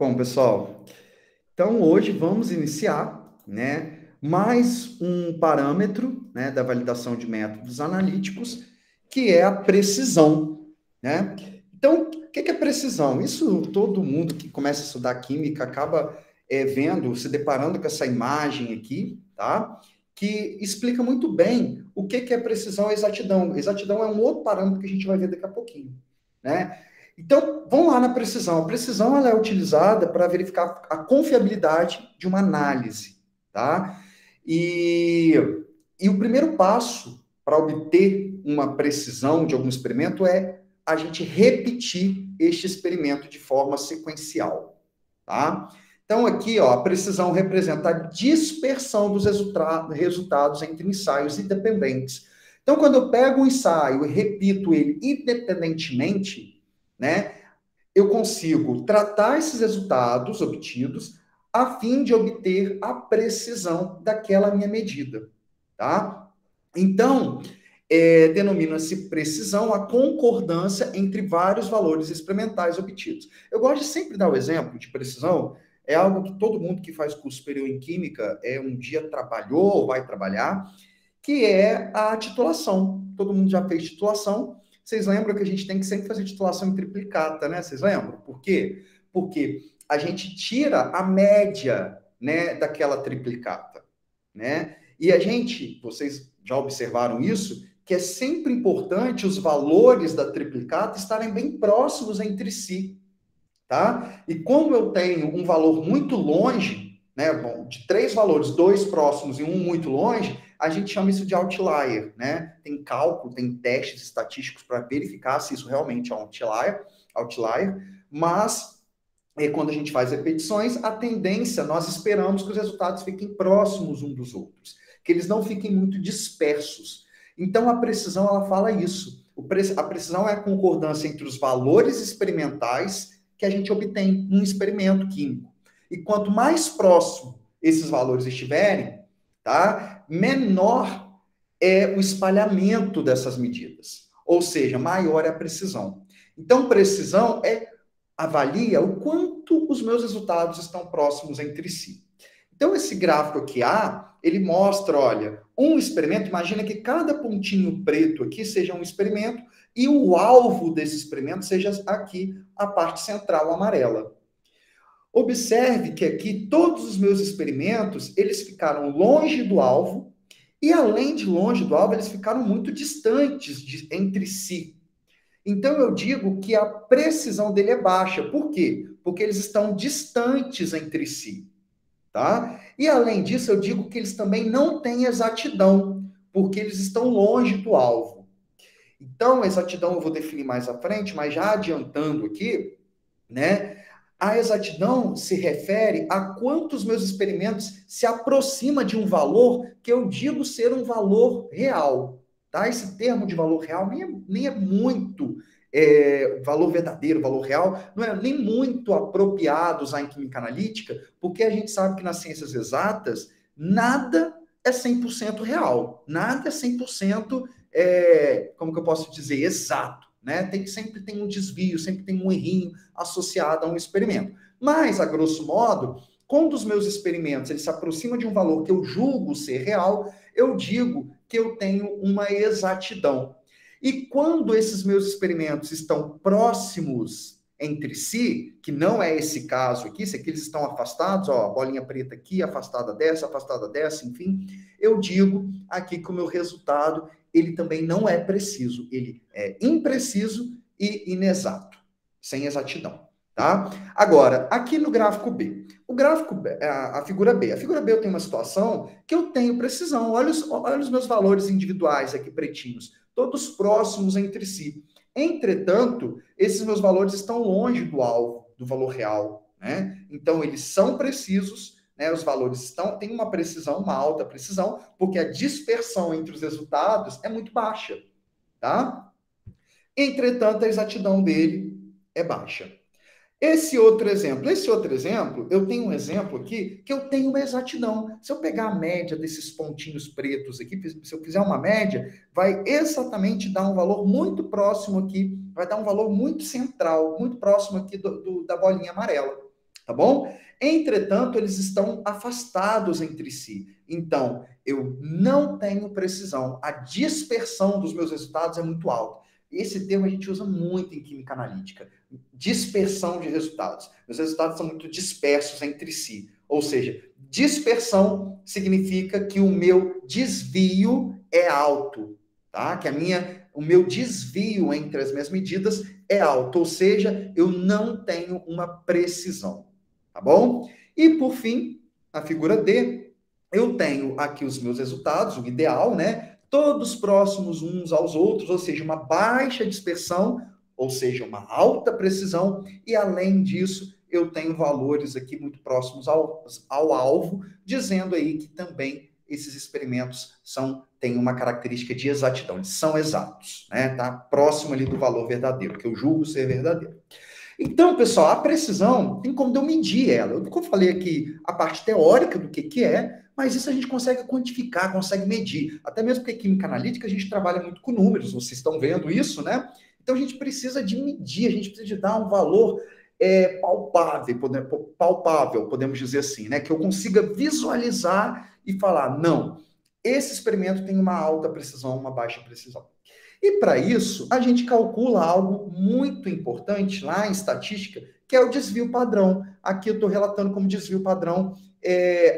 Bom, pessoal, então hoje vamos iniciar, mais um parâmetro, da validação de métodos analíticos, que é a precisão, né? Então, o que é precisão? Isso todo mundo que começa a estudar química acaba vendo, se deparando com essa imagem aqui, tá? Que explica muito bem o que é precisão e exatidão. Exatidão é um outro parâmetro que a gente vai ver daqui a pouquinho, né? Então, vamos lá na precisão. A precisão ela é utilizada para verificar a confiabilidade de uma análise, tá? E, e o primeiro passo para obter uma precisão de algum experimento é a gente repetir este experimento de forma sequencial, tá? Então, aqui, ó, a precisão representa a dispersão dos resultados entre ensaios independentes. Então, quando eu pego um ensaio e repito ele independentemente, né, eu consigo tratar esses resultados obtidos a fim de obter a precisão daquela minha medida, tá? Então, denomina-se precisão a concordância entre vários valores experimentais obtidos. Eu gosto de sempre dar o exemplo de precisão, é algo que todo mundo que faz curso superior em química um dia trabalhou ou vai trabalhar, que é a titulação. Todo mundo já fez titulação. Vocês lembram que a gente tem que sempre fazer titulação em triplicata, né? Vocês lembram? Por quê? Porque a gente tira a média, né, daquela triplicata, né? E a gente, vocês já observaram isso, que é sempre importante os valores da triplicata estarem bem próximos entre si, tá? E como eu tenho um valor muito longe, né, bom, de três valores, dois próximos e um muito longe, a gente chama isso de outlier, né? Tem cálculo, tem testes estatísticos para verificar se isso realmente é um outlier, mas quando a gente faz repetições, a tendência, nós esperamos que os resultados fiquem próximos uns dos outros, que eles não fiquem muito dispersos. Então, a precisão, ela fala isso. A precisão é a concordância entre os valores experimentais que a gente obtém num experimento químico. E quanto mais próximo esses valores estiverem, tá, menor é o espalhamento dessas medidas. Ou seja, maior é a precisão. Então, precisão avalia o quanto os meus resultados estão próximos entre si. Então, esse gráfico aqui A, ele mostra, olha, um experimento, imagina que cada pontinho preto aqui seja um experimento e o alvo desse experimento seja aqui a parte central amarela. Observe que aqui todos os meus experimentos, eles ficaram longe do alvo e além de longe do alvo, eles ficaram muito distantes entre si. Então eu digo que a precisão dele é baixa. Por quê? Porque eles estão distantes entre si, tá? E além disso, eu digo que eles também não têm exatidão, porque eles estão longe do alvo. Então, exatidão eu vou definir mais à frente, mas já adiantando aqui, né? A exatidão se refere a quantos meus experimentos se aproxima de um valor que eu digo ser um valor real, tá? Esse termo de valor real nem é muito valor verdadeiro, valor real, não é nem muito apropriado usar em química analítica, porque a gente sabe que nas ciências exatas nada é 100% real, nada é 100%, como que eu posso dizer, exato, né? Sempre tem um desvio, sempre tem um errinho associado a um experimento. Mas, a grosso modo, quando os meus experimentos eles se aproximam de um valor que eu julgo ser real, eu digo que eu tenho uma exatidão. E quando esses meus experimentos estão próximos entre si, que não é esse caso aqui, se aqui eles estão afastados, ó, a bolinha preta aqui, afastada dessa, enfim, eu digo aqui que o meu resultado, ele também não é preciso, ele é impreciso e inexato, sem exatidão, tá? Agora, aqui no gráfico B, o gráfico B, a figura B, eu tenho uma situação que eu tenho precisão, olha os meus valores individuais aqui pretinhos, todos próximos entre si. Entretanto, esses meus valores estão longe do alvo, do valor real, né? Então, eles são precisos, né? Os valores têm uma precisão, uma alta precisão, porque a dispersão entre os resultados é muito baixa, tá? Entretanto, a exatidão dele é baixa. Esse outro exemplo, eu tenho um exemplo aqui que eu tenho uma exatidão. Se eu pegar a média desses pontinhos pretos aqui, se eu fizer uma média, vai exatamente dar um valor muito próximo aqui, vai dar um valor muito central, muito próximo aqui da bolinha amarela, tá bom? Entretanto, eles estão afastados entre si. Então, eu não tenho precisão. A dispersão dos meus resultados é muito alta. Esse termo a gente usa muito em química analítica. Dispersão de resultados. Os resultados são muito dispersos entre si. Ou seja, dispersão significa que o meu desvio é alto, tá? Que o meu desvio entre as minhas medidas é alto. Ou seja, eu não tenho uma precisão. Tá bom? E por fim, a figura D, eu tenho aqui os meus resultados, o ideal, né? Todos próximos uns aos outros, ou seja, uma baixa dispersão, ou seja, uma alta precisão, e além disso, eu tenho valores aqui muito próximos ao alvo, dizendo aí que também esses experimentos têm uma característica de exatidão, eles são exatos, né? Tá próximo ali do valor verdadeiro, que eu julgo ser verdadeiro. Então, pessoal, a precisão tem como eu medir ela. Eu falei aqui a parte teórica do que é, mas isso a gente consegue quantificar, consegue medir. Até mesmo porque química analítica a gente trabalha muito com números, vocês estão vendo isso, né? Então a gente precisa de medir, a gente precisa de dar um valor palpável, podemos dizer assim, né? Que eu consiga visualizar e falar, não, esse experimento tem uma alta precisão, uma baixa precisão. E para isso, a gente calcula algo muito importante lá em estatística, que é o desvio padrão. Aqui eu estou relatando como desvio padrão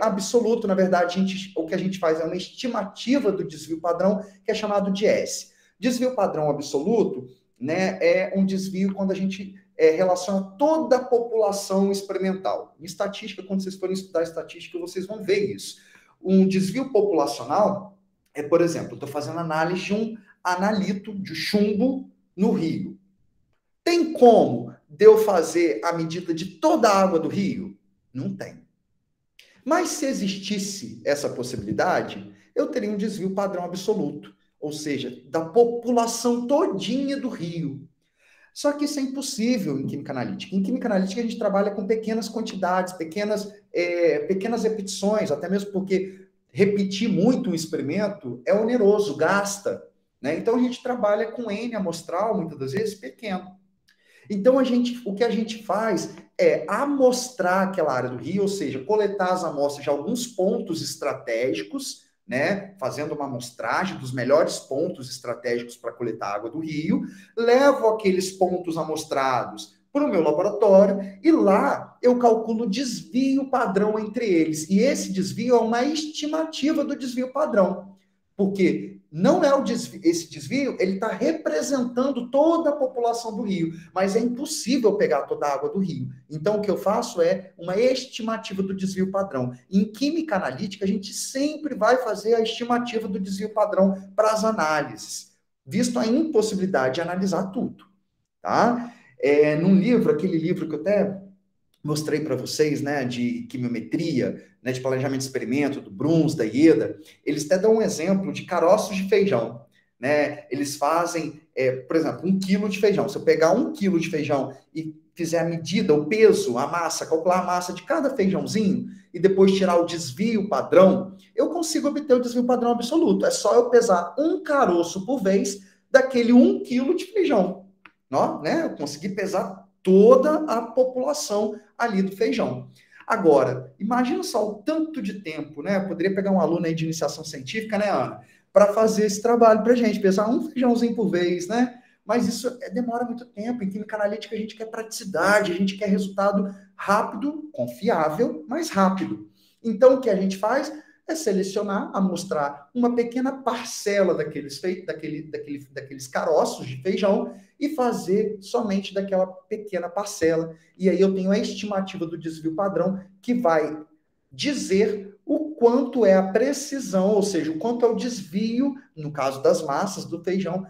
absoluto. Na verdade, o que a gente faz é uma estimativa do desvio padrão, que é chamado de S. Desvio padrão absoluto, né, é um desvio quando a gente relaciona toda a população experimental. Em estatística, quando vocês forem estudar estatística, vocês vão ver isso. Um desvio populacional é, por exemplo, eu estou fazendo análise de um analito de chumbo no rio. Tem como de eu fazer a medida de toda a água do rio? Não tem. Mas se existisse essa possibilidade, eu teria um desvio padrão absoluto, ou seja, da população todinha do rio. Só que isso é impossível em química analítica. Em química analítica a gente trabalha com pequenas quantidades, pequenas repetições, até mesmo porque repetir muito um experimento é oneroso, gasta. Né? Então, a gente trabalha com N amostral, muitas das vezes, pequeno. Então, o que a gente faz é amostrar aquela área do rio, ou seja, coletar as amostras de alguns pontos estratégicos, né, fazendo uma amostragem dos melhores pontos estratégicos para coletar água do rio, levo aqueles pontos amostrados para o meu laboratório e lá eu calculo o desvio padrão entre eles. E esse desvio é uma estimativa do desvio padrão, porque não é esse desvio, ele está representando toda a população do rio, mas é impossível pegar toda a água do rio. Então, o que eu faço é uma estimativa do desvio padrão. Em química analítica, a gente sempre vai fazer a estimativa do desvio padrão para as análises, visto a impossibilidade de analisar tudo, tá? Num livro, aquele livro que eu até mostrei para vocês, né, de quimiometria, né, de planejamento de experimento, do Bruns, da Ieda, eles até dão um exemplo de caroços de feijão, né, eles fazem, por exemplo, 1 quilo de feijão, se eu pegar 1 quilo de feijão e fizer a medida, o peso, a massa, calcular a massa de cada feijãozinho, e depois tirar o desvio padrão, eu consigo obter o desvio padrão absoluto, é só eu pesar um caroço por vez daquele 1 quilo de feijão, não, né, eu consegui pesar toda a população ali do feijão. Agora, imagina só o tanto de tempo, né? Eu poderia pegar um aluno aí de iniciação científica, né, Ana? Para fazer esse trabalho para a gente, pesar um feijãozinho por vez, né? Mas isso demora muito tempo. Em química analítica a gente quer praticidade, a gente quer resultado rápido, confiável, mas rápido. Então, o que a gente faz é selecionar, amostrar uma pequena parcela daqueles caroços de feijão e fazer somente daquela pequena parcela. E aí eu tenho a estimativa do desvio padrão, que vai dizer o quanto é a precisão, ou seja, o quanto é o desvio, no caso das massas do feijão,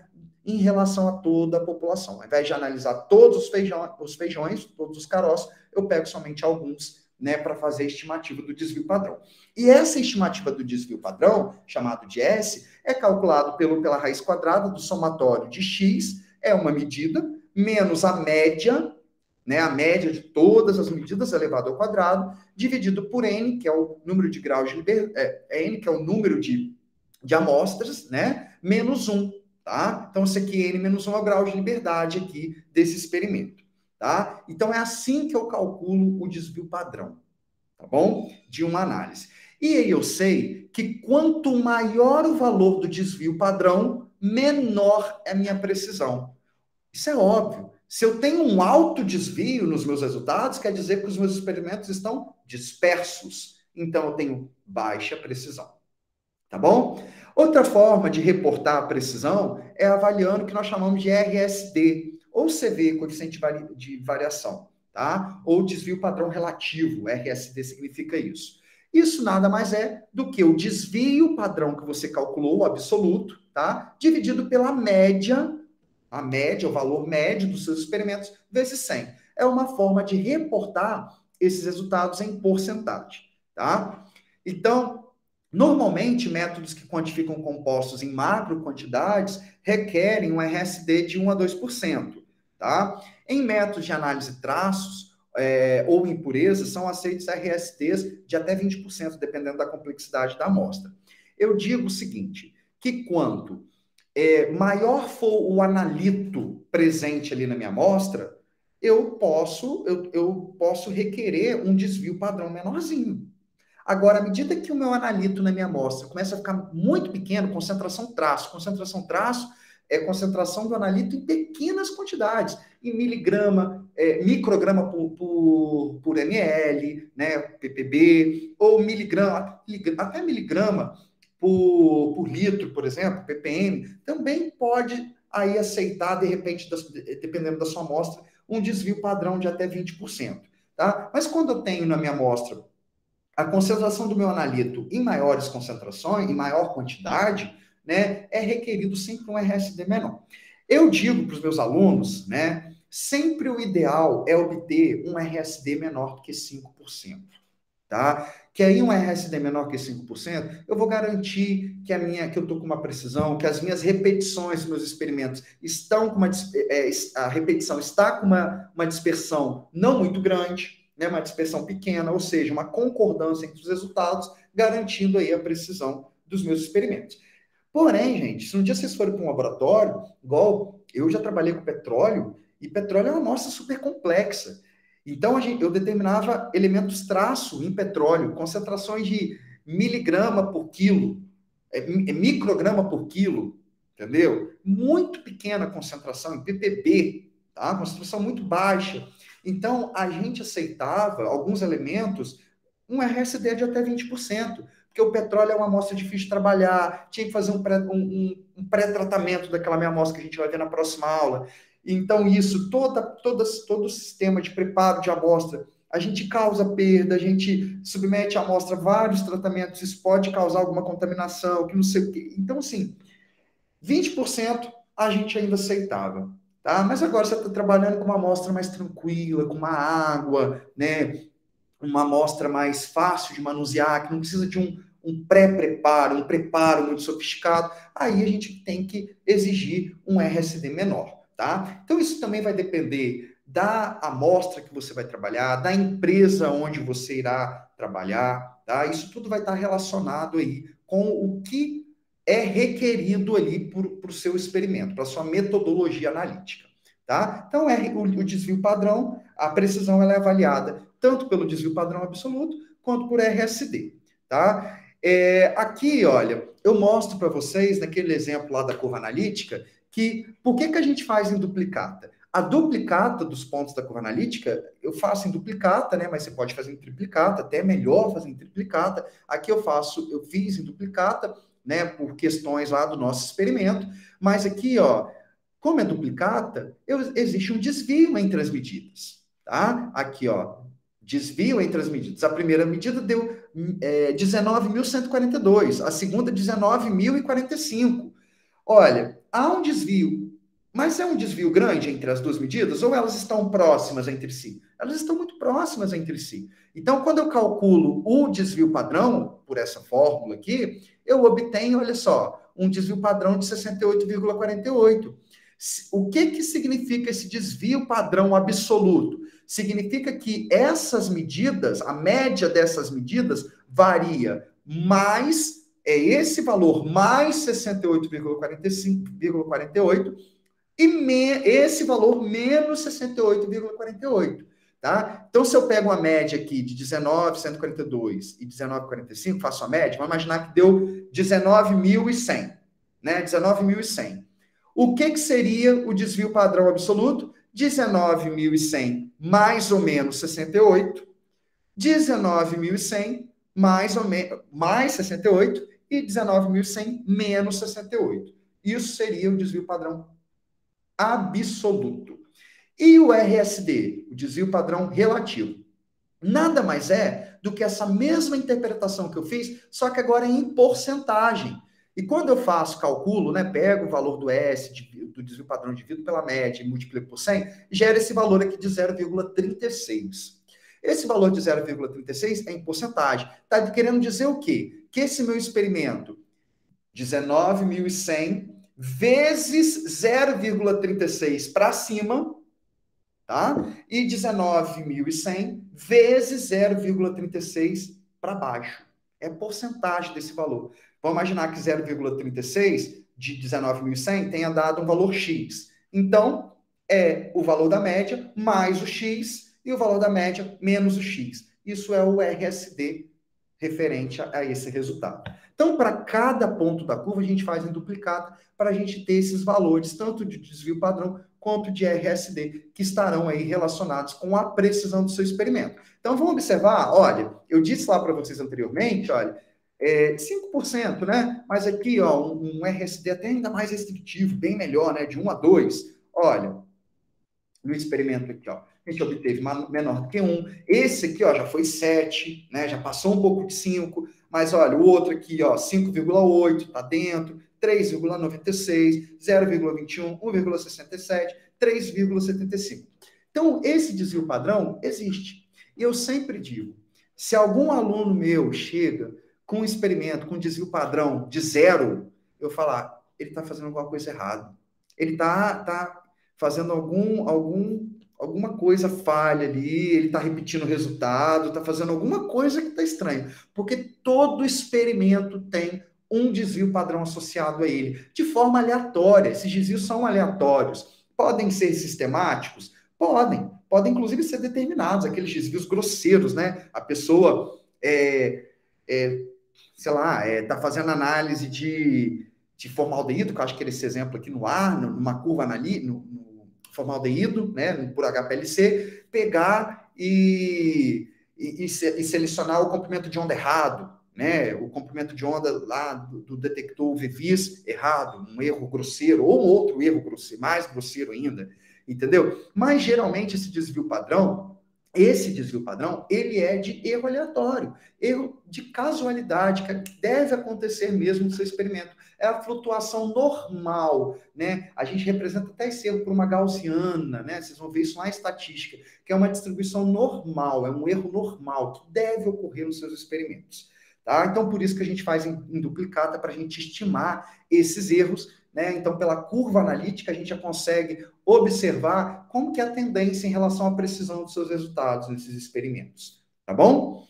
em relação a toda a população. Ao invés de analisar todos os feijões, todos os caroços, eu pego somente alguns, né, para fazer a estimativa do desvio padrão. E essa estimativa do desvio padrão, chamado de S, é calculado pela raiz quadrada do somatório de x, é uma medida, menos a média, né, a média de todas as medidas elevado ao quadrado, dividido por n, que é o número de graus de n, que é o número de amostras, né, menos 1, tá? Então, isso aqui, n menos 1 é o grau de liberdade aqui desse experimento. tá? Então, é assim que eu calculo o desvio padrão, tá bom? De uma análise. E aí eu sei que quanto maior o valor do desvio padrão, menor é a minha precisão. Isso é óbvio. Se eu tenho um alto desvio nos meus resultados, quer dizer que os meus experimentos estão dispersos. Então, eu tenho baixa precisão. Tá bom? Outra forma de reportar a precisão é avaliando o que nós chamamos de RSD, ou CV, coeficiente de variação, tá? Ou desvio padrão relativo, RSD significa isso. Isso nada mais é do que o desvio padrão que você calculou, o absoluto, tá? Dividido pela média, a média, o valor médio dos seus experimentos, vezes 100. É uma forma de reportar esses resultados em porcentagem, tá? Então, normalmente, métodos que quantificam compostos em macro quantidades requerem um RSD de 1 a 2%, tá? Em métodos de análise de traços ou impurezas, são aceitos RSDs de até 20%, dependendo da complexidade da amostra. Eu digo o seguinte, que quanto maior for o analito presente ali na minha amostra, eu posso requerer um desvio padrão menorzinho. Agora, à medida que o meu analito na minha amostra começa a ficar muito pequeno, concentração traço é concentração do analito em pequenas quantidades, em miligrama, micrograma por ml, né, ppb, ou miligrama, até miligrama por litro, por exemplo, ppm, também pode aí aceitar, de repente, dependendo da sua amostra, um desvio padrão de até 20%. Tá? Mas quando eu tenho na minha amostra a concentração do meu analito em maiores concentrações, em maior quantidade, né, é requerido sempre um RSD menor. Eu digo para os meus alunos, né, sempre o ideal é obter um RSD menor do que 5%, tá? Que aí um RSD menor que 5%, eu vou garantir que que eu estou com uma precisão, que as minhas repetições, meus experimentos estão com a repetição está com uma dispersão não muito grande, né, uma dispersão pequena, ou seja, uma concordância entre os resultados, garantindo aí a precisão dos meus experimentos. Porém, gente, se um dia vocês forem para um laboratório, igual eu já trabalhei com petróleo, e petróleo é uma amostra super complexa. Então, eu determinava elementos traço em petróleo, concentrações de miligrama por quilo, micrograma por quilo, entendeu? Muito pequena concentração em ppb, tá? Concentração muito baixa. Então, a gente aceitava alguns elementos, um RSD de até 20%, porque o petróleo é uma amostra difícil de trabalhar, tinha que fazer um pré-tratamento daquela minha amostra que a gente vai ver na próxima aula. Então, isso, todo o sistema de preparo de amostra, a gente causa perda, a gente submete a amostra a vários tratamentos, isso pode causar alguma contaminação, que não sei o quê. Então, assim, 20% a gente ainda aceitava, tá? Mas agora você está trabalhando com uma amostra mais tranquila, com uma água, né? Uma amostra mais fácil de manusear, que não precisa de um pré-preparo, um preparo muito sofisticado, aí a gente tem que exigir um RSD menor, tá? Então, isso também vai depender da amostra que você vai trabalhar, da empresa onde você irá trabalhar, tá? Isso tudo vai estar relacionado aí com o que é requerido ali para o seu experimento, para a sua metodologia analítica, tá? Então, o desvio padrão, a precisão ela é avaliada tanto pelo desvio padrão absoluto, quanto por RSD, tá? Aqui, olha, eu mostro para vocês, naquele exemplo lá da curva analítica, que por que a gente faz em duplicata? A duplicata dos pontos da curva analítica, eu faço em duplicata, né? Mas você pode fazer em triplicata, até é melhor fazer em triplicata. Aqui eu fiz em duplicata, né? Por questões lá do nosso experimento. Mas aqui, ó, como é duplicata, existe um desvio entre as medidas, tá? Aqui, ó, desvio entre as medidas. A primeira medida deu 19.142, a segunda 19.045. Olha, há um desvio, mas é um desvio grande entre as duas medidas ou elas estão próximas entre si? Elas estão muito próximas entre si. Então, quando eu calculo o desvio padrão, por essa fórmula aqui, eu obtenho, olha só, um desvio padrão de 68,48. O que significa esse desvio padrão absoluto? Significa que essas medidas, a média dessas medidas, varia mais, esse valor mais 68,48 e esse valor menos 68,48. Tá? Então, se eu pego uma média aqui de 19,142 e 19,45, faço a média, vamos imaginar que deu 19.100, né? 19.100. O que seria o desvio padrão absoluto? 19.100 mais ou menos 68, 19.100 mais ou menos mais 68 e 19.100 menos 68. Isso seria o desvio padrão absoluto. E o RSD, o desvio padrão relativo, nada mais é do que essa mesma interpretação que eu fiz, só que agora em porcentagem. E quando eu faço cálculo, né, pego o valor do S, do desvio padrão, divido pela média e multiplico por 100, gera esse valor aqui de 0,36. Esse valor de 0,36 é em porcentagem. Está querendo dizer o quê? Que esse meu experimento, 19.100 vezes 0,36 para cima, tá? E 19.100 vezes 0,36 para baixo. É porcentagem desse valor. Vamos imaginar que 0,36 de 19.100 tenha dado um valor X. Então, é o valor da média mais o X e o valor da média menos o X. Isso é o RSD referente a esse resultado. Então, para cada ponto da curva, a gente faz em duplicado para a gente ter esses valores, tanto de desvio padrão quanto de RSD, que estarão aí relacionados com a precisão do seu experimento. Então, vamos observar, olha, eu disse lá para vocês anteriormente, olha, 5%, né? Mas aqui, ó, um RSD até ainda mais restritivo, bem melhor, né? De 1 a 2. Olha, no experimento aqui, ó, a gente obteve menor do que 1. Esse aqui, ó, já foi 7, né? Já passou um pouco de 5, mas olha, o outro aqui, ó, 5,8, tá dentro, 3,96, 0,21, 1,67, 3,75. Então, esse desvio padrão existe. E eu sempre digo, se algum aluno meu chega com um experimento com desvio padrão de 0, eu falar, ele está fazendo alguma coisa errada. Ele tá fazendo alguma coisa falha ali, ele está repetindo o resultado, está fazendo alguma coisa que está estranha. Porque todo experimento tem um desvio padrão associado a ele, de forma aleatória. Esses desvios são aleatórios. Podem ser sistemáticos? Podem inclusive ser determinados, aqueles desvios grosseiros, né? A pessoa, sei lá, está fazendo análise de formaldeído, que eu acho que era esse exemplo aqui no ar, numa curva no formaldeído, né, por HPLC, pegar e selecionar o comprimento de onda errado, né, o comprimento de onda lá do detector VVIS errado, um erro grosseiro, ou outro erro grosseiro, mais grosseiro ainda, entendeu? Mas, geralmente, esse desvio padrão, ele é de erro aleatório, erro de casualidade, que deve acontecer mesmo no seu experimento. É a flutuação normal, né? A gente representa até esse erro por uma gaussiana, né? Vocês vão ver isso lá em estatística, que é uma distribuição normal, é um erro normal que deve ocorrer nos seus experimentos, tá? Então, por isso que a gente faz em duplicata, para a gente estimar esses erros, né? Então, pela curva analítica, a gente já consegue observar como que é a tendência em relação à precisão dos seus resultados nesses experimentos, tá bom?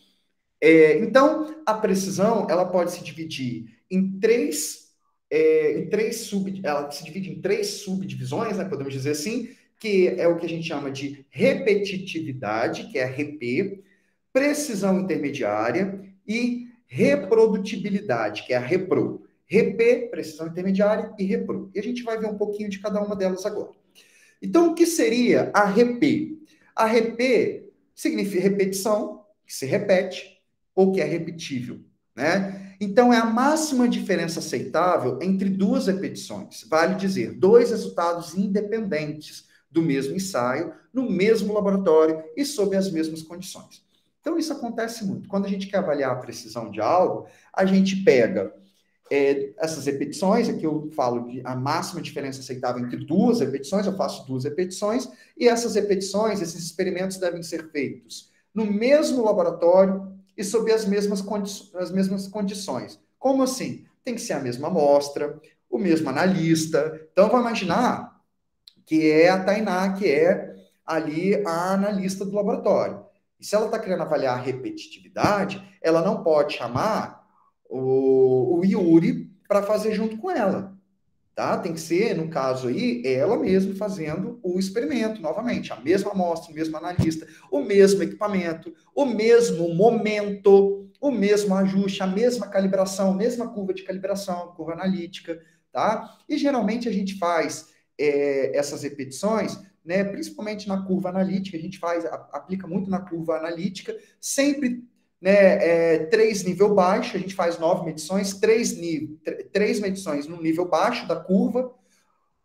Então, a precisão, ela pode se dividir ela se divide em três subdivisões, né, podemos dizer assim, que é o que a gente chama de repetitividade, que é a RP, precisão intermediária e reprodutibilidade, que é a REPRO. RP, precisão intermediária, e REPRO. E a gente vai ver um pouquinho de cada uma delas agora. Então, o que seria a RP? A RP significa repetição, que se repete, ou que é repetível, né? Então, é a máxima diferença aceitável entre duas repetições. Vale dizer, dois resultados independentes do mesmo ensaio, no mesmo laboratório e sob as mesmas condições. Então, isso acontece muito. Quando a gente quer avaliar a precisão de algo, a gente pega essas repetições, aqui eu falo de a máxima diferença aceitável entre duas repetições, eu faço duas repetições, e essas repetições, esses experimentos devem ser feitos no mesmo laboratório e sob as mesmas condições. Como assim? Tem que ser a mesma amostra, o mesmo analista. Então, vamos imaginar que é a Tainá, que é ali a analista do laboratório. E se ela está querendo avaliar a repetitividade, ela não pode chamar o Yuri para fazer junto com ela. tá? Tem que ser, no caso aí, ela mesma fazendo o experimento, novamente, a mesma amostra, o mesmo analista, o mesmo equipamento, o mesmo momento, o mesmo ajuste, a mesma calibração, mesma curva de calibração, curva analítica, tá? E geralmente a gente faz essas repetições, né, principalmente na curva analítica, a gente aplica muito na curva analítica, sempre, né, 3 nível baixo, a gente faz 9 medições, 3 medições no nível baixo da curva,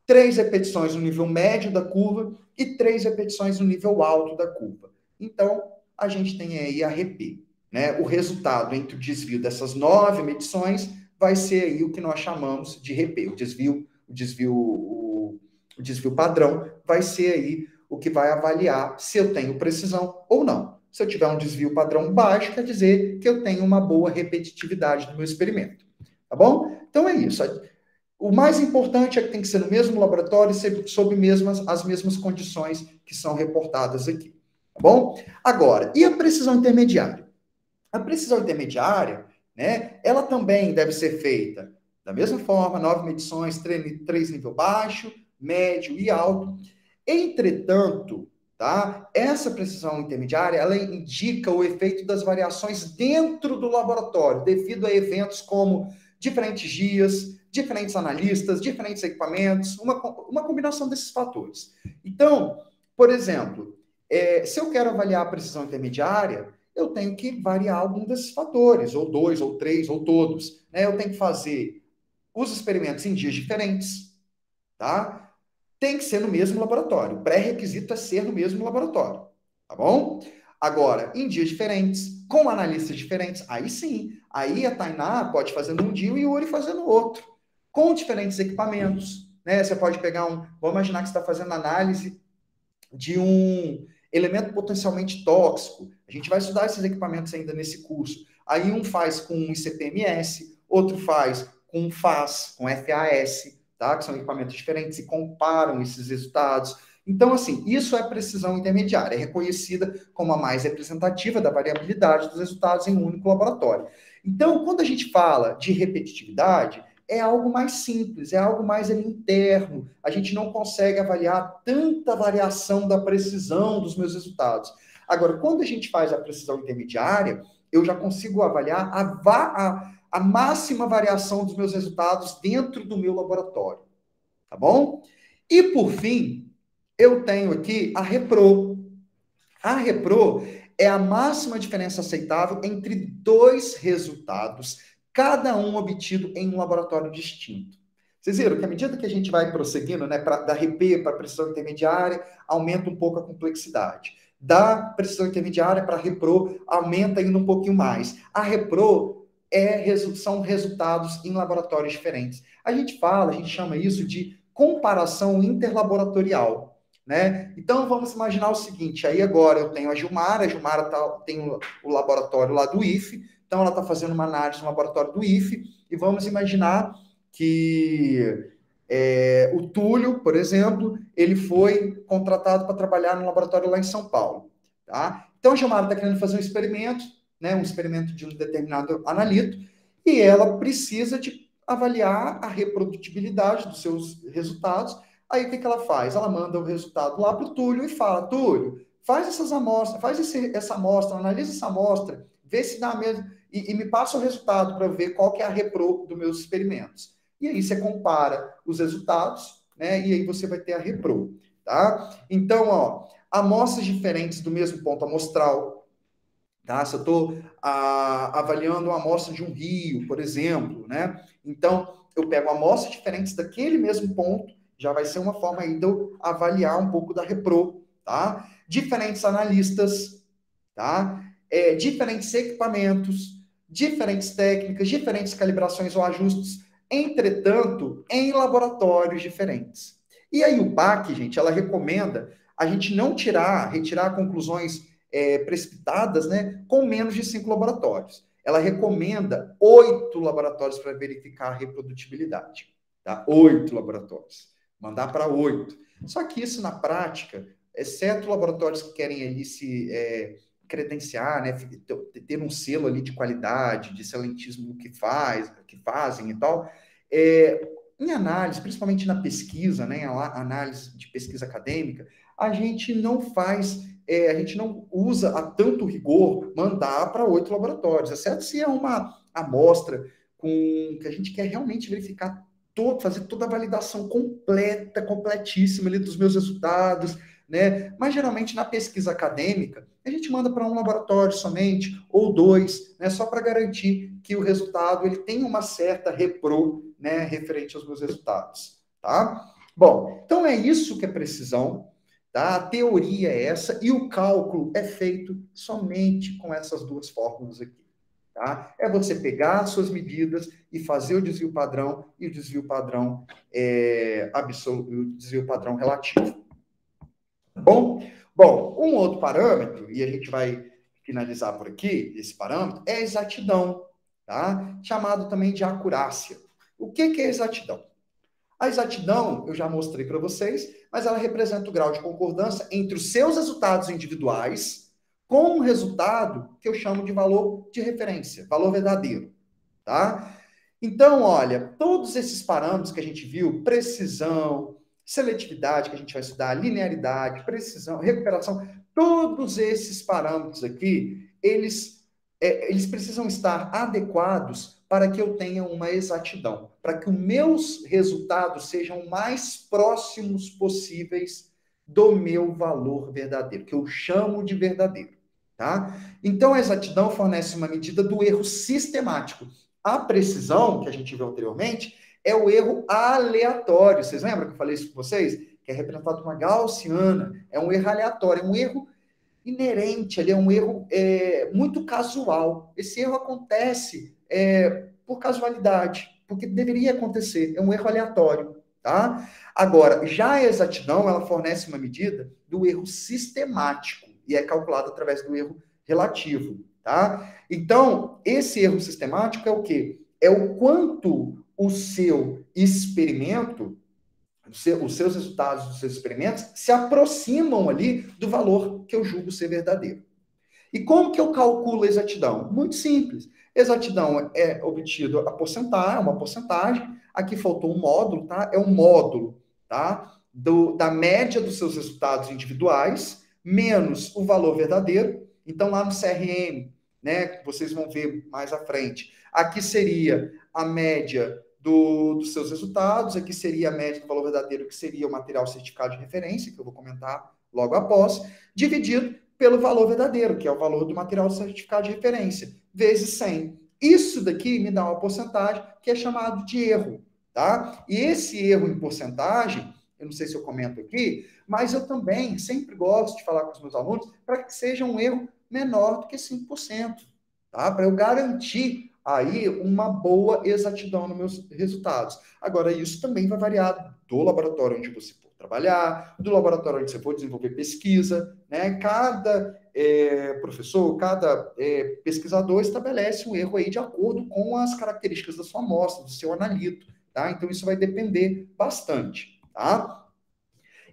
3 repetições no nível médio da curva e 3 repetições no nível alto da curva. Então, a gente tem aí a RP, né? O resultado entre o desvio dessas 9 medições vai ser aí o que nós chamamos de RP, o desvio padrão vai ser aí o que vai avaliar se eu tenho precisão ou não. Se eu tiver um desvio padrão baixo, quer dizer que eu tenho uma boa repetitividade do meu experimento. Tá bom? Então é isso. O mais importante é que tem que ser no mesmo laboratório e sob as mesmas condições que são reportadas aqui. Tá bom? Agora, e a precisão intermediária? A precisão intermediária, né, ela também deve ser feita da mesma forma, 9 medições, 3 nível baixo, médio e alto. Entretanto, tá, essa precisão intermediária, ela indica o efeito das variações dentro do laboratório, devido a eventos como diferentes dias, diferentes analistas, diferentes equipamentos, uma combinação desses fatores. Então, por exemplo, se eu quero avaliar a precisão intermediária, eu tenho que variar algum desses fatores, ou 2, ou 3, ou todos. Né? Eu tenho que fazer os experimentos em dias diferentes, tá? Tem que ser no mesmo laboratório. O pré-requisito é ser no mesmo laboratório, tá bom? Agora, em dias diferentes, com analistas diferentes, aí sim, aí a Tainá pode fazer num dia e o Uri fazer no outro, com diferentes equipamentos, né? Você pode pegar vamos imaginar que você está fazendo análise de um elemento potencialmente tóxico. A gente vai estudar esses equipamentos ainda nesse curso. Aí um faz com ICP-MS, outro faz com FAS, com FAS, tá? Que são equipamentos diferentes e comparam esses resultados. Então, assim, isso é precisão intermediária, é reconhecida como a mais representativa da variabilidade dos resultados em um único laboratório. Então, quando a gente fala de repetitividade, é algo mais simples, é algo mais interno. A gente não consegue avaliar tanta variação da precisão dos meus resultados. Agora, quando a gente faz a precisão intermediária, eu já consigo avaliar a máxima variação dos meus resultados dentro do meu laboratório. Tá bom? E, por fim, eu tenho aqui a REPRO. A REPRO é a máxima diferença aceitável entre dois resultados, cada um obtido em um laboratório distinto. Vocês viram que à medida que a gente vai prosseguindo, né, da RP para a precisão intermediária, aumenta um pouco a complexidade. Da precisão intermediária para a REPRO, aumenta ainda um pouquinho mais. A REPRO são resultados em laboratórios diferentes. A gente chama isso de comparação interlaboratorial. Né? Então, vamos imaginar o seguinte, aí agora eu tenho a Gilmara tem o laboratório lá do IFE, então ela está fazendo uma análise no laboratório do IFE, e vamos imaginar que o Túlio, por exemplo, ele foi contratado para trabalhar no laboratório lá em São Paulo. Tá? Então, a Gilmara está querendo fazer um experimento, né, um experimento de um determinado analito, e ela precisa de avaliar a reprodutibilidade dos seus resultados. Aí o que ela faz? Ela manda o resultado lá para o Túlio e fala: Túlio, faz essas amostras, essa amostra, analisa essa amostra, vê se dá mesmo, e me passa o resultado para ver qual que é a repro dos meus experimentos. E aí você compara os resultados, né? E aí você vai ter a repro, tá? Então, ó, amostras diferentes do mesmo ponto amostral, tá? Se eu estou avaliando uma amostra de um rio, por exemplo, né? Então, eu pego amostras diferentes daquele mesmo ponto, já vai ser uma forma aí de eu avaliar um pouco da repro, tá? Diferentes analistas, tá? Diferentes equipamentos, diferentes técnicas, diferentes calibrações ou ajustes, entretanto, em laboratórios diferentes. E aí o PAC, gente, ela recomenda a gente não retirar conclusões precipitadas, né, com menos de 5 laboratórios. Ela recomenda 8 laboratórios para verificar a reprodutibilidade, tá? 8 laboratórios. Mandar para 8. Só que isso, na prática, exceto laboratórios que querem ali se credenciar, né, ter um selo ali de qualidade, de excelentismo que fazem e tal, em análise, principalmente na pesquisa, né, análise de pesquisa acadêmica, a gente não faz, a gente não usa a tanto rigor mandar para 8 laboratórios, exceto se é uma amostra com que a gente quer realmente verificar fazer toda a validação completa, completíssima ali dos meus resultados, né? Mas geralmente na pesquisa acadêmica, a gente manda para um laboratório somente, ou 2, né? Só para garantir que o resultado ele tem uma certa repro, né? Referente aos meus resultados, tá? Bom, então é isso que é precisão, tá? A teoria é essa, e o cálculo é feito somente com essas duas fórmulas aqui. Tá? É você pegar as suas medidas e fazer o desvio padrão e o desvio padrão absoluto, o desvio padrão relativo. Tá bom? Bom, um outro parâmetro, e a gente vai finalizar por aqui, esse parâmetro, é a exatidão, tá? Chamado também de acurácia. O que é exatidão? A exatidão, eu já mostrei para vocês, mas ela representa o grau de concordância entre os seus resultados individuais com um resultado que eu chamo de valor de referência, valor verdadeiro, tá? Então, olha, todos esses parâmetros que a gente viu, precisão, seletividade, que a gente vai estudar, linearidade, precisão, recuperação, todos esses parâmetros aqui, eles precisam estar adequados para que eu tenha uma exatidão, para que os meus resultados sejam mais próximos possíveis do meu valor verdadeiro, que eu chamo de verdadeiro, tá? Então, a exatidão fornece uma medida do erro sistemático. A precisão, que a gente viu anteriormente, é o erro aleatório. Vocês lembram que eu falei isso com vocês? Que é representado por uma gaussiana. É um erro aleatório, é um erro inerente, ele é um erro muito casual. Esse erro acontece por casualidade, porque deveria acontecer, é um erro aleatório, tá? Agora, já a exatidão, ela fornece uma medida do erro sistemático, e é calculada através do erro relativo, tá? Então, esse erro sistemático é o quê? É o quanto o seu experimento, os seus resultados dos seus experimentos se aproximam ali do valor que eu julgo ser verdadeiro. E como que eu calculo a exatidão? Muito simples. Exatidão é obtido a porcentagem, uma porcentagem. Aqui faltou um módulo, tá? É um módulo, tá? Da média dos seus resultados individuais menos o valor verdadeiro. Então, lá no CRM, né? Vocês vão ver mais à frente. Aqui seria a média dos seus resultados, aqui seria a média do valor verdadeiro, que seria o material certificado de referência, que eu vou comentar logo após, dividido pelo valor verdadeiro, que é o valor do material certificado de referência, vezes 100. Isso daqui me dá uma porcentagem que é chamado de erro, tá? E esse erro em porcentagem, eu não sei se eu comento aqui, mas eu também sempre gosto de falar com os meus alunos para que seja um erro menor do que 5%, tá? Para eu garantir aí uma boa exatidão nos meus resultados. Agora, isso também vai variar do laboratório onde você for trabalhar, do laboratório onde você for desenvolver pesquisa, né? Cada professor, cada pesquisador estabelece um erro aí de acordo com as características da sua amostra, do seu analito, tá? Então, isso vai depender bastante, tá?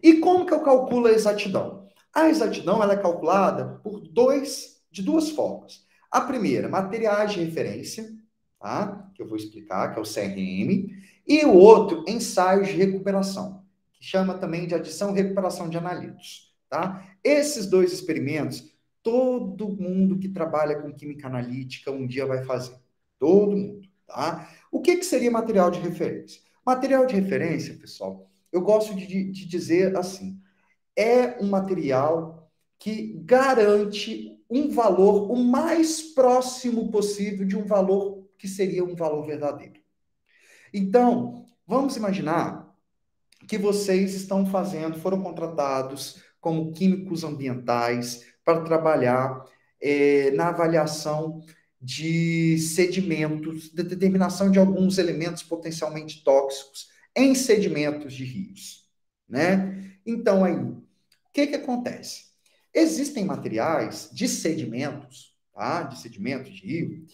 E como que eu calculo a exatidão? A exatidão ela é calculada de duas formas. A primeira, materiais de referência, tá? Que eu vou explicar, que é o CRM, e o outro, ensaios de recuperação, que chama também de adição e recuperação de analitos, tá? Esses dois experimentos, todo mundo que trabalha com química analítica um dia vai fazer. Todo mundo, tá? O que seria material de referência? Material de referência, pessoal, eu gosto de dizer assim, é um material que garante um valor o mais próximo possível de um valor que seria um valor verdadeiro. Então, vamos imaginar que vocês foram contratados como químicos ambientais para trabalhar na avaliação de sedimentos, de determinação de alguns elementos potencialmente tóxicos em sedimentos de rios, né? Então, aí, o que acontece? Existem materiais de sedimentos, tá? De sedimentos de rio,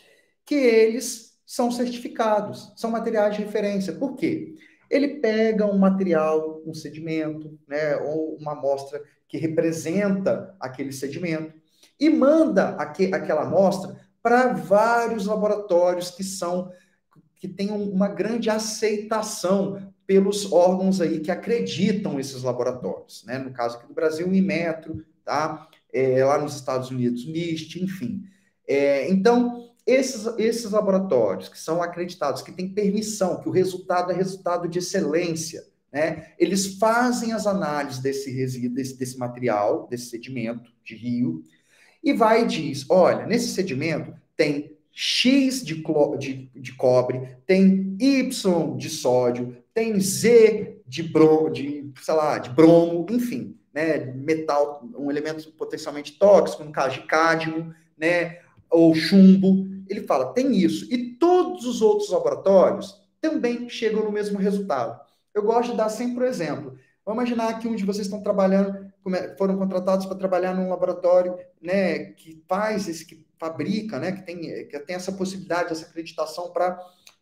que eles são certificados, são materiais de referência. Por quê? Ele pega um material, um sedimento, né, ou uma amostra que representa aquele sedimento e manda aquela amostra para vários laboratórios que que tenham uma grande aceitação pelos órgãos aí que acreditam esses laboratórios, né? No caso aqui do Brasil, o Inmetro, tá? Lá nos Estados Unidos, NIST, enfim. Então, esses laboratórios que são acreditados, que têm permissão, que o resultado é resultado de excelência, né? Eles fazem as análises desse resíduo, desse material, desse sedimento de rio, e vai e diz, olha, nesse sedimento tem X de cobre, tem Y de sódio, tem Z sei lá, de bromo, enfim, né, metal, um elemento potencialmente tóxico, no caso de cádmio, né, ou chumbo. Ele fala, tem isso. E todos os outros laboratórios também chegam no mesmo resultado. Eu gosto de dar sempre o exemplo. Vamos imaginar que um de vocês estão trabalhando, foram contratados para trabalhar num laboratório, né, que fabrica, né, que tem essa possibilidade, essa acreditação para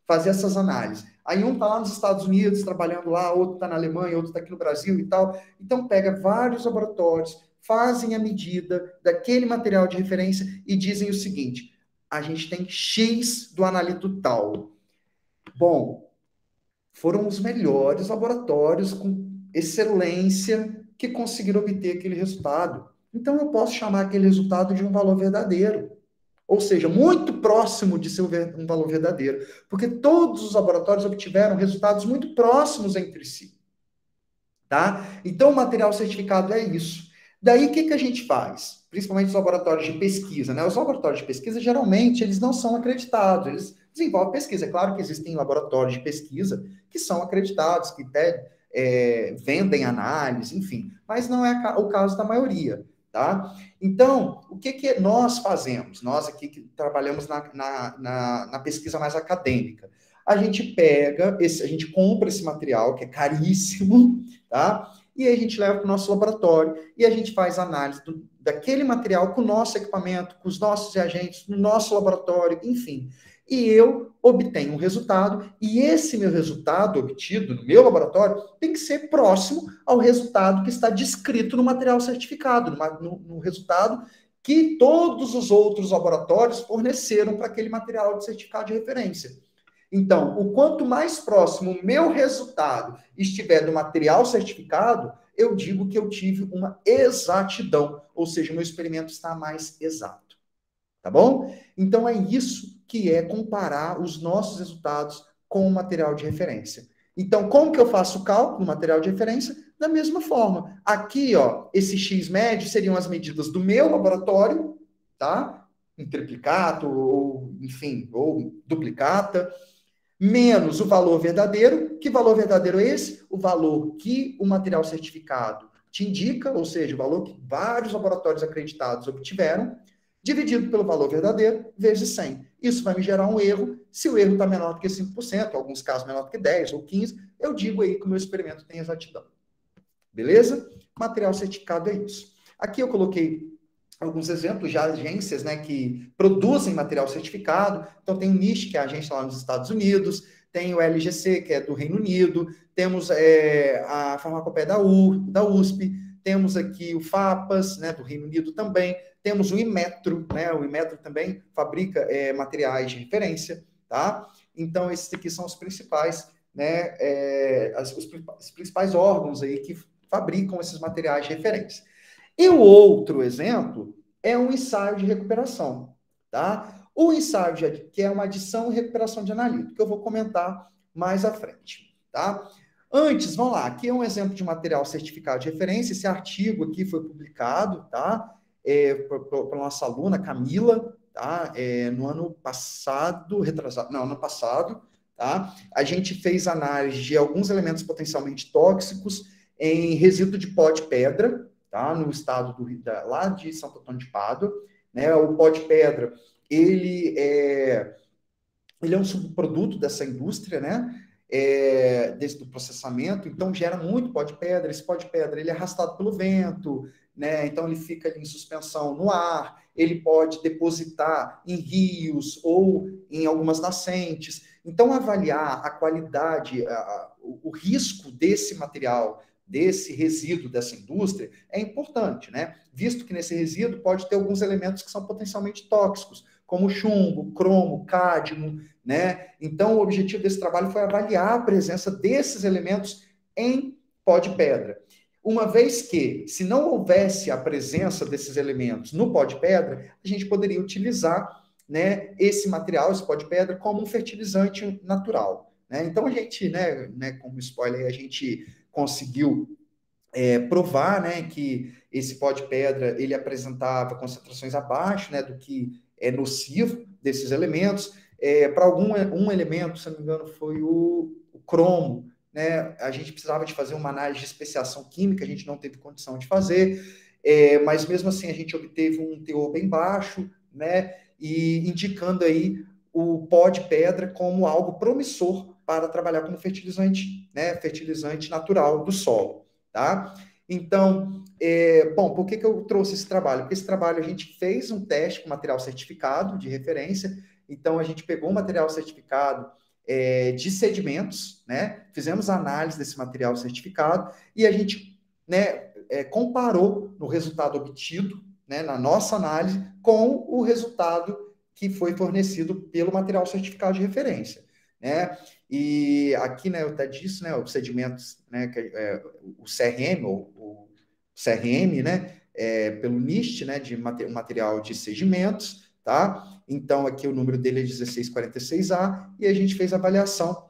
fazer essas análises. Aí um está lá nos Estados Unidos trabalhando lá, outro está na Alemanha, outro está aqui no Brasil e tal. Então pega vários laboratórios, fazem a medida daquele material de referência e dizem o seguinte: a gente tem X do analito tal. Bom, foram os melhores laboratórios com excelência que conseguiram obter aquele resultado. Então eu posso chamar aquele resultado de um valor verdadeiro. Ou seja, muito próximo de ser um valor verdadeiro, porque todos os laboratórios obtiveram resultados muito próximos entre si, tá? Então, o material certificado é isso. Daí, o que a gente faz? Principalmente os laboratórios de pesquisa, né? Os laboratórios de pesquisa, geralmente, eles não são acreditados, eles desenvolvem pesquisa. É claro que existem laboratórios de pesquisa que são acreditados, que até vendem análise, enfim, mas não é o caso da maioria. Tá? Então, o que nós fazemos? Nós aqui que trabalhamos na pesquisa mais acadêmica. A gente a gente compra esse material, que é caríssimo, tá? E aí a gente leva para o nosso laboratório e a gente faz análise daquele material com o nosso equipamento, com os nossos reagentes, no nosso laboratório, enfim. E eu obtenho um resultado, e esse meu resultado obtido no meu laboratório tem que ser próximo ao resultado que está descrito no material certificado, no resultado que todos os outros laboratórios forneceram para aquele material de certificado de referência. Então, o quanto mais próximo o meu resultado estiver do material certificado, eu digo que eu tive uma exatidão, ou seja, o meu experimento está mais exato. Tá bom? Então, é isso que é comparar os nossos resultados com o material de referência. Então, como que eu faço o cálculo do material de referência? Da mesma forma. Aqui, ó, esse X médio seriam as medidas do meu laboratório, tá? Em triplicato, ou, enfim, ou duplicata, menos o valor verdadeiro. Que valor verdadeiro é esse? O valor que o material certificado te indica, ou seja, o valor que vários laboratórios acreditados obtiveram, dividido pelo valor verdadeiro, vezes 100. Isso vai me gerar um erro. Se o erro está menor do que 5%, em alguns casos menor do que 10% ou 15%, eu digo aí que o meu experimento tem exatidão. Beleza? Material certificado é isso. Aqui eu coloquei alguns exemplos de agências, né, que produzem material certificado. Então, tem o NIST, que é a agência lá nos Estados Unidos, tem o LGC, que é do Reino Unido, temos a Farmacopeia da USP, temos aqui o FAPAS, né, do Reino Unido também, temos o Inmetro, né, o Inmetro também fabrica materiais de referência, tá? Então, esses aqui são os principais, né, os principais órgãos aí que fabricam esses materiais de referência. E o outro exemplo é um ensaio de recuperação, tá? O ensaio que é uma adição e recuperação de analítico, que eu vou comentar mais à frente, tá? Antes, vamos lá, aqui é um exemplo de material certificado de referência, esse artigo aqui foi publicado, tá? Pela nossa aluna Camila, tá? No ano passado, ano passado, tá? A gente fez análise de alguns elementos potencialmente tóxicos em resíduo de pó de pedra, tá? No estado lá de Santo Antônio de Pádua, né? O pó de pedra, ele é um subproduto dessa indústria, né? Desde o processamento, então gera muito pó de pedra. Esse pó de pedra ele é arrastado pelo vento, né? Então ele fica ali em suspensão no ar, ele pode depositar em rios ou em algumas nascentes. Então, avaliar a qualidade, o risco desse material, desse resíduo dessa indústria, é importante, né? Visto que nesse resíduo pode ter alguns elementos que são potencialmente tóxicos, como chumbo, cromo, cádmio, né? Então, o objetivo desse trabalho foi avaliar a presença desses elementos em pó de pedra. Uma vez que, se não houvesse a presença desses elementos no pó de pedra, a gente poderia utilizar, né, esse material, esse pó de pedra, como um fertilizante natural. Né? Então, a gente, né, como spoiler, a gente conseguiu provar, né, que esse pó de pedra ele apresentava concentrações abaixo, né, do que é nocivo desses elementos. Para um elemento, se não me engano, foi o cromo, né? A gente precisava de fazer uma análise de especiação química, a gente não teve condição de fazer, mas mesmo assim a gente obteve um teor bem baixo, né? E indicando aí o pó de pedra como algo promissor para trabalhar como fertilizante, né? Fertilizante natural do solo. Tá? Então, bom, por que eu trouxe esse trabalho? Porque esse trabalho a gente fez um teste com material certificado de referência, então a gente pegou um material certificado de sedimentos, né? Fizemos a análise desse material certificado e a gente, né, comparou no resultado obtido, né, na nossa análise, com o resultado que foi fornecido pelo material certificado de referência, né? E aqui, né, eu até disse, né, os sedimentos, né, o CRM, ou o CRM, né, pelo NIST, né, de material de sedimentos, tá? Então, aqui o número dele é 1646A, e a gente fez a avaliação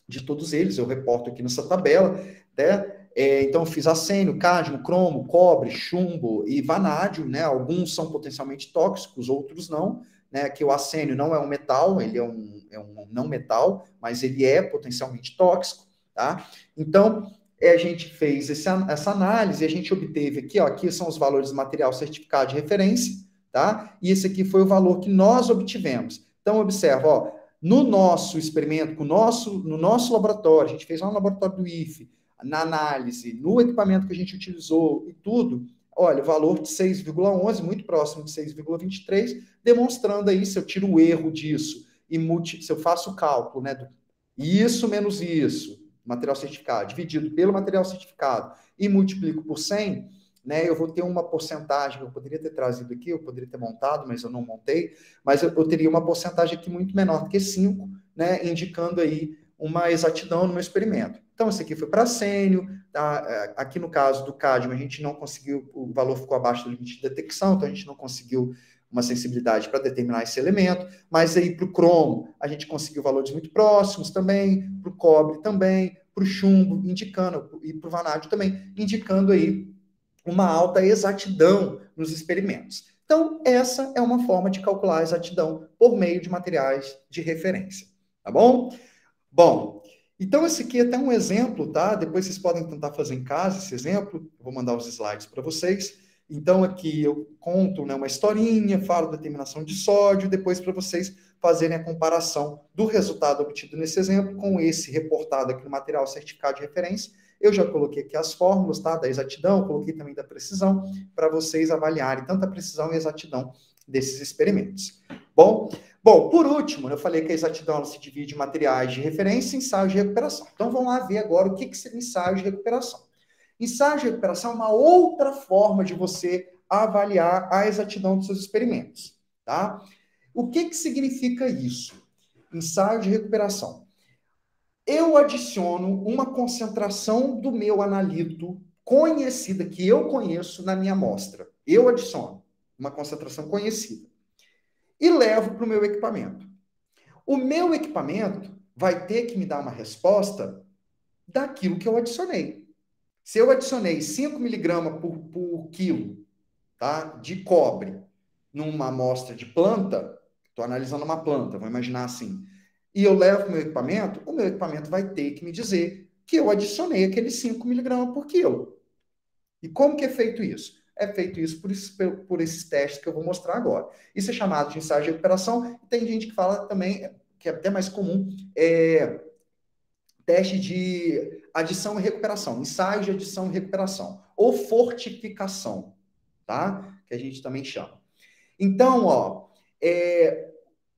de todos eles, eu reporto aqui nessa tabela, né? Então, eu fiz arsênio, cádmio, cromo, cobre, chumbo e vanádio, né? Alguns são potencialmente tóxicos, outros não, né? Que o arsênio não é um metal, ele é um não metal, mas ele é potencialmente tóxico, tá? Então, a gente fez essa análise, a gente obteve aqui, ó, aqui são os valores do material certificado de referência, tá? E esse aqui foi o valor que nós obtivemos. Então, observa, ó, no nosso experimento, no nosso laboratório, a gente fez lá no laboratório do IFE, na análise, no equipamento que a gente utilizou e tudo, olha, o valor de 6,11, muito próximo de 6,23, demonstrando aí, se eu tiro o erro disso, e se eu faço o cálculo, né, isso menos isso, material certificado, dividido pelo material certificado, e multiplico por 100, né, eu vou ter uma porcentagem, eu poderia ter trazido aqui, eu poderia ter montado, mas eu não montei, mas eu teria uma porcentagem aqui muito menor do que 5, né, indicando aí uma exatidão no meu experimento. Então, esse aqui foi para arsênio, tá? Aqui no caso do cádmio, a gente não conseguiu, o valor ficou abaixo do limite de detecção, então a gente não conseguiu uma sensibilidade para determinar esse elemento, mas aí para o cromo, a gente conseguiu valores muito próximos também, para o cobre também, para o chumbo, indicando, e para o vanádio também, indicando aí uma alta exatidão nos experimentos. Então, essa é uma forma de calcular a exatidão por meio de materiais de referência, tá bom? Bom, então esse aqui é até um exemplo, tá? Depois vocês podem tentar fazer em casa esse exemplo, eu vou mandar os slides para vocês. Então aqui eu conto, né, uma historinha, falo da determinação de sódio, depois para vocês fazerem a comparação do resultado obtido nesse exemplo com esse reportado aqui no material certificado de referência. Eu já coloquei aqui as fórmulas, tá? Da exatidão, coloquei também da precisão, para vocês avaliarem tanto a precisão e a exatidão desses experimentos. Bom, por último, eu falei que a exatidão se divide em materiais de referência e ensaios de recuperação. Então, vamos lá ver agora o que seria ensaio de recuperação. Ensaio de recuperação é uma outra forma de você avaliar a exatidão dos seus experimentos, tá? O que significa isso? Ensaio de recuperação. Eu adiciono uma concentração do meu analito conhecida, que eu conheço na minha amostra. Eu adiciono uma concentração conhecida e levo para o meu equipamento. O meu equipamento vai ter que me dar uma resposta daquilo que eu adicionei. Se eu adicionei 5 miligramas por quilo, tá, de cobre numa amostra de planta, estou analisando uma planta, vou imaginar assim, e eu levo para o meu equipamento vai ter que me dizer que eu adicionei aqueles 5 miligramas por quilo. E como que é feito isso? É feito isso por esses testes que eu vou mostrar agora. Isso é chamado de ensaio de recuperação, e tem gente que fala também, que é até mais comum, teste de adição e recuperação, ensaio de adição e recuperação, ou fortificação, tá? Que a gente também chama. Então, ó,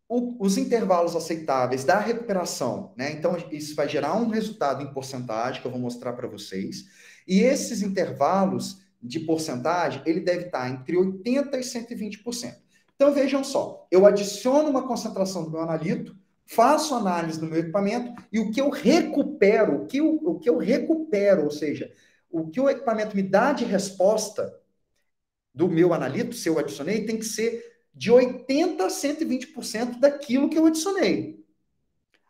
os intervalos aceitáveis da recuperação, né? Então, isso vai gerar um resultado em porcentagem, que eu vou mostrar para vocês, e esses intervalos de porcentagem, ele deve estar entre 80% e 120%. Então, vejam só, eu adiciono uma concentração do meu analito, faço análise do meu equipamento, e o que eu recupero, ou seja, o que o equipamento me dá de resposta do meu analito, se eu adicionei, tem que ser de 80% a 120% daquilo que eu adicionei.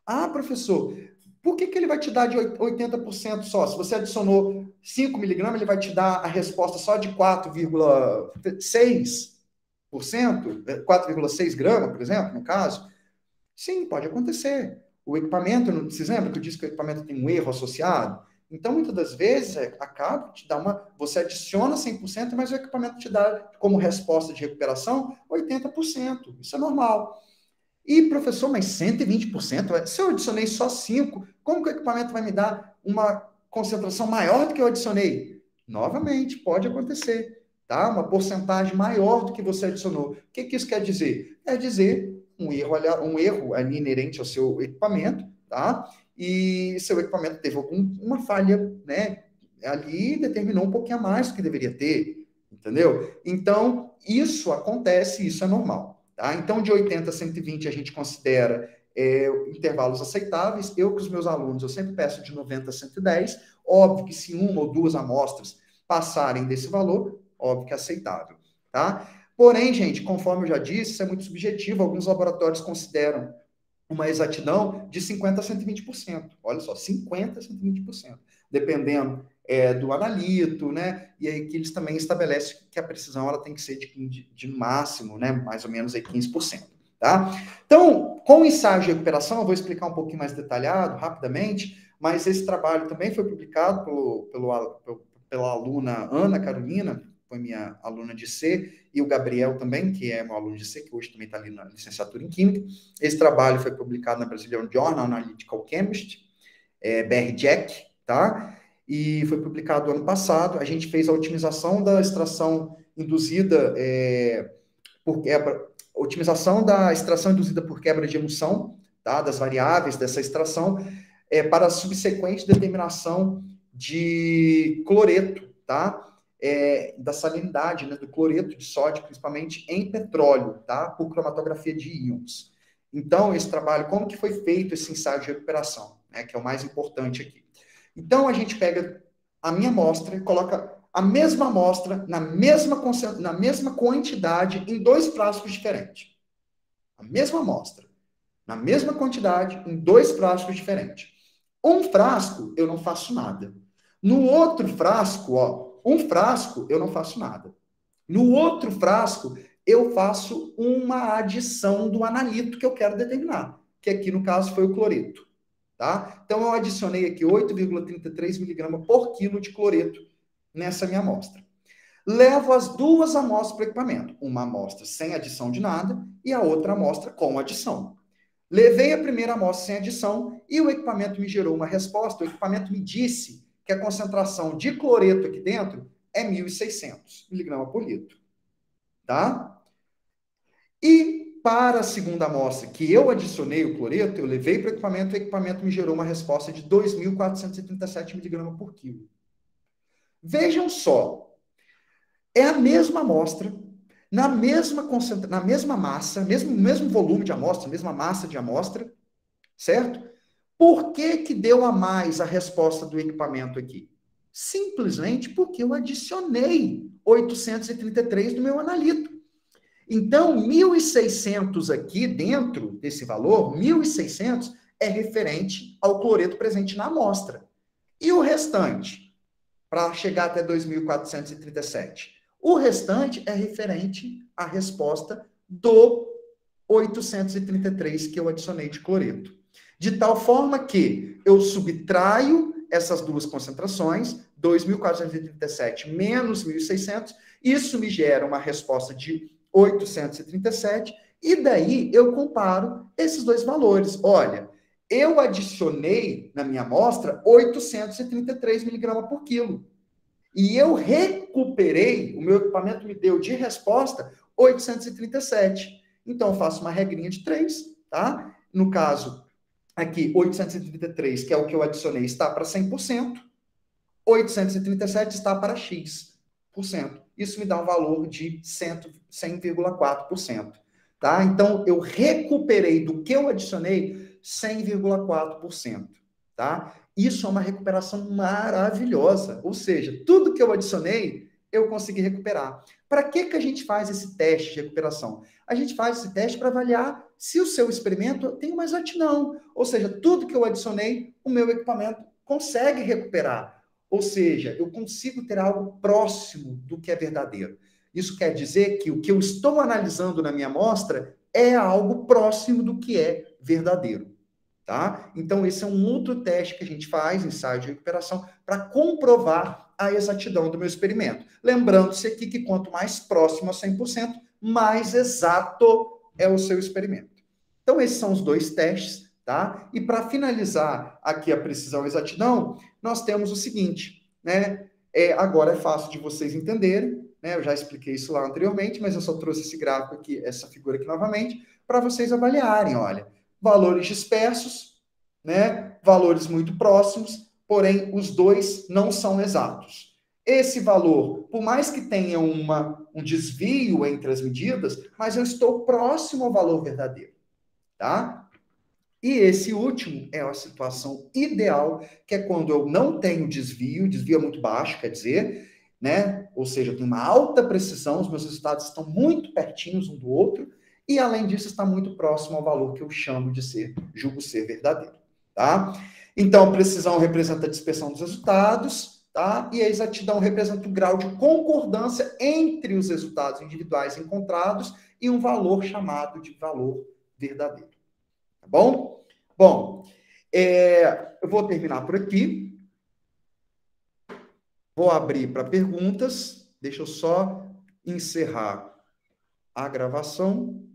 Ah, professor, por que ele vai te dar de 80% só? Se você adicionou 5 miligramas, ele vai te dar a resposta só de 4,6%, 4,6 gramas, por exemplo, no caso? Sim, pode acontecer. O equipamento, vocês lembram que eu disse que o equipamento tem um erro associado? Então, muitas das vezes, acaba te dar você adiciona 100%, mas o equipamento te dá como resposta de recuperação 80%. Isso é normal. E, professor, mas 120%? Se eu adicionei só 5, como que o equipamento vai me dar uma concentração maior do que eu adicionei? Novamente, pode acontecer, tá? Uma porcentagem maior do que você adicionou. O que isso quer dizer? Quer dizer um erro ali inerente ao seu equipamento, tá? E seu equipamento teve uma falha, né? Ali determinou um pouquinho a mais do que deveria ter, entendeu? Então, isso acontece, isso é normal. Tá? Então, de 80 a 120 a gente considera intervalos aceitáveis. Eu, com os meus alunos, eu sempre peço de 90 a 110. Óbvio que se uma ou duas amostras passarem desse valor, óbvio que é aceitável. Tá? Porém, gente, conforme eu já disse, isso é muito subjetivo. Alguns laboratórios consideram uma exatidão de 50% a 120%. Olha só, 50% a 120%. Dependendo do analito, né? E aí que eles também estabelecem que a precisão ela tem que ser de máximo, né? Mais ou menos aí 15%. Tá? Então, com o ensaio de recuperação, eu vou explicar um pouquinho mais detalhado, rapidamente, mas esse trabalho também foi publicado pela aluna Ana Carolina, foi minha aluna de C, e o Gabriel também, que é meu aluno de C, que hoje também está ali na licenciatura em Química. Esse trabalho foi publicado na Brazilian Journal Analytical Chemistry, BRJAC, tá? E foi publicado ano passado. A gente fez a otimização da extração induzida por quebra, otimização da extração induzida por quebra de emulsão, tá? Das variáveis dessa extração, para a subsequente determinação de cloreto, tá? Da salinidade, né, do cloreto de sódio, principalmente em petróleo, tá? Por cromatografia de íons. Então, esse trabalho, como que foi feito esse ensaio de recuperação, né, que é o mais importante aqui. Então, a gente pega a minha amostra e coloca a mesma amostra na mesma quantidade em 2 frascos diferentes. A mesma amostra, na mesma quantidade em 2 frascos diferentes. Um frasco, eu não faço nada. No outro frasco, um frasco, eu não faço nada. No outro frasco, eu faço uma adição do analito que eu quero determinar, que aqui no caso foi o cloreto. Tá? Então, eu adicionei aqui 8,33 miligramas por quilo de cloreto nessa minha amostra. Levo as 2 amostras para o equipamento. Uma amostra sem adição de nada e a outra amostra com adição. Levei a primeira amostra sem adição e o equipamento me gerou uma resposta. O equipamento me disse que a concentração de cloreto aqui dentro é 1.600 miligramas por litro. Tá? E para a segunda amostra, que eu adicionei o cloreto, eu levei para o equipamento me gerou uma resposta de 2.437 miligramas por quilo. Vejam só, é a mesma amostra, na mesma massa, mesmo volume de amostra, mesma massa de amostra, certo? Por que deu a mais a resposta do equipamento aqui? Simplesmente porque eu adicionei 833 do meu analito. Então, 1.600 aqui dentro desse valor, 1.600 é referente ao cloreto presente na amostra. E o restante, para chegar até 2.437? O restante é referente à resposta do 833 que eu adicionei de cloreto. De tal forma que eu subtraio essas 2 concentrações, 2.437 menos 1.600, isso me gera uma resposta de 837, e daí eu comparo esses 2 valores. Olha, eu adicionei na minha amostra 833 miligramas por quilo. E eu recuperei, o meu equipamento me deu de resposta 837. Então, eu faço uma regrinha de 3, tá? No caso, aqui, 833, que é o que eu adicionei, está para 100%. 837 está para X%. isso me dá um valor de 100,4%. Tá? Então, eu recuperei do que eu adicionei 100,4%. Tá? Isso é uma recuperação maravilhosa. Ou seja, tudo que eu adicionei, eu consegui recuperar. Para que a gente faz esse teste de recuperação? A gente faz esse teste para avaliar se o seu experimento tem uma exatidão. Ou seja, tudo que eu adicionei, o meu equipamento consegue recuperar. Ou seja, eu consigo ter algo próximo do que é verdadeiro. Isso quer dizer que o que eu estou analisando na minha amostra é algo próximo do que é verdadeiro. Tá? Então, esse é um outro teste que a gente faz, ensaio de recuperação, para comprovar a exatidão do meu experimento. Lembrando-se aqui que quanto mais próximo a 100%, mais exato é o seu experimento. Então, esses são os dois testes, tá? E para finalizar aqui a precisão e exatidão, nós temos o seguinte, né? Agora é fácil de vocês entenderem, né? Eu já expliquei isso lá anteriormente, mas eu só trouxe esse gráfico aqui, essa figura aqui novamente, para vocês avaliarem, olha. Valores dispersos, né? Valores muito próximos, porém os dois não são exatos. Esse valor, por mais que tenha um desvio entre as medidas, mas eu estou próximo ao valor verdadeiro, tá? E esse último é a situação ideal, que é quando eu não tenho desvio é muito baixo, quer dizer, né? Ou seja, eu tenho uma alta precisão, os meus resultados estão muito pertinhos um do outro, e além disso está muito próximo ao valor que eu chamo de julgo ser verdadeiro, tá? Então, precisão representa a dispersão dos resultados, tá? E a exatidão representa o grau de concordância entre os resultados individuais encontrados e um valor chamado de valor verdadeiro. Tá bom? Bom, eu vou terminar por aqui. Vou abrir para perguntas. Deixa eu só encerrar a gravação.